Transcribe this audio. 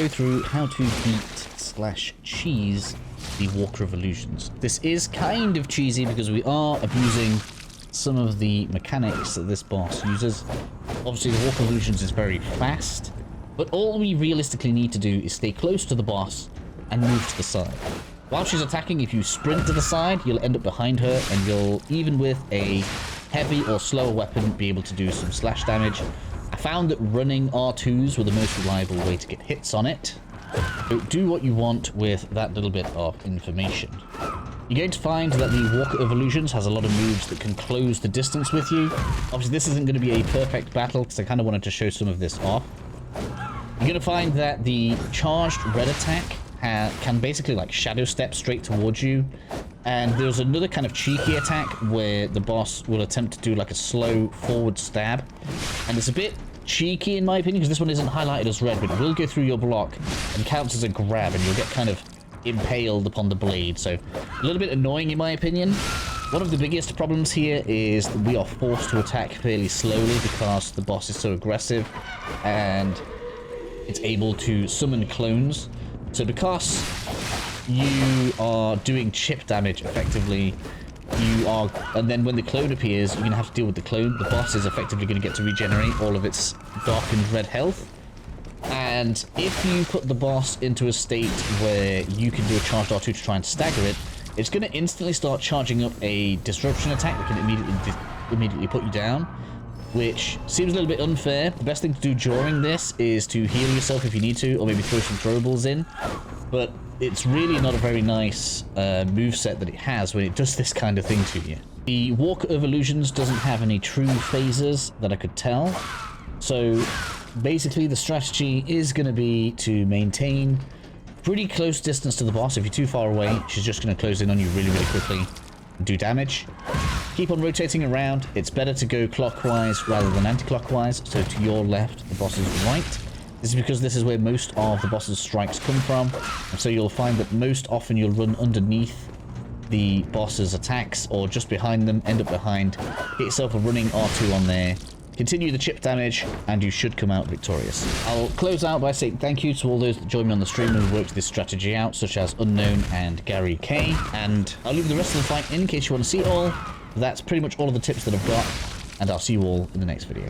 go through how to beat/cheese the Walker of Illusions. This is kind of cheesy because we are abusing some of the mechanics that this boss uses. Obviously, the Walker of Illusions is very fast, but all we realistically need to do is stay close to the boss and move to the side. While she's attacking, if you sprint to the side, you'll end up behind her, and you'll, even with a heavy or slower weapon, be able to do some slash damage. I found that running R2s were the most reliable way to get hits on it. So do what you want with that little bit of information. You're going to find that the Walker of Illusions has a lot of moves that can close the distance with you. Obviously, this isn't going to be a perfect battle because I kind of wanted to show some of this off. You're going to find that the charged red attack can basically like shadow step straight towards you. And there's another kind of cheeky attack where the boss will attempt to do like a slow forward stab. And it's a bit cheeky in my opinion because this one isn't highlighted as red, but it will go through your block and counts as a grab, and you'll get kind of impaled upon the blade. So a little bit annoying in my opinion. One of the biggest problems here is that we are forced to attack fairly slowly because the boss is so aggressive and it's able to summon clones. So because you are doing chip damage effectively, and then when the clone appears, you're going to have to deal with the clone. The boss is effectively going to get to regenerate all of its darkened red health. And if you put the boss into a state where you can do a charged R2 to try and stagger it, it's going to instantly start charging up a disruption attack that can immediately put you down, which seems a little bit unfair. The best thing to do during this is to heal yourself if you need to, or maybe throw some throwables in. But it's really not a very nice moveset that it has when it does this kind of thing to you. The Walker of Illusions doesn't have any true phasers that I could tell. So basically the strategy is going to be to maintain pretty close distance to the boss. If you're too far away, she's just going to close in on you really, really quickly and do damage. Keep on rotating around. It's better to go clockwise rather than anti-clockwise. So to your left, the boss is right. This is because this is where most of the boss's strikes come from. And so you'll find that most often you'll run underneath the boss's attacks or just behind them, end up behind, get yourself a running R2 on there, continue the chip damage, and you should come out victorious. I'll close out by saying thank you to all those that joined me on the stream and worked this strategy out, such as Unknown and Gary K. And I'll leave the rest of the fight in case you want to see it all. That's pretty much all of the tips that I've got, and I'll see you all in the next video.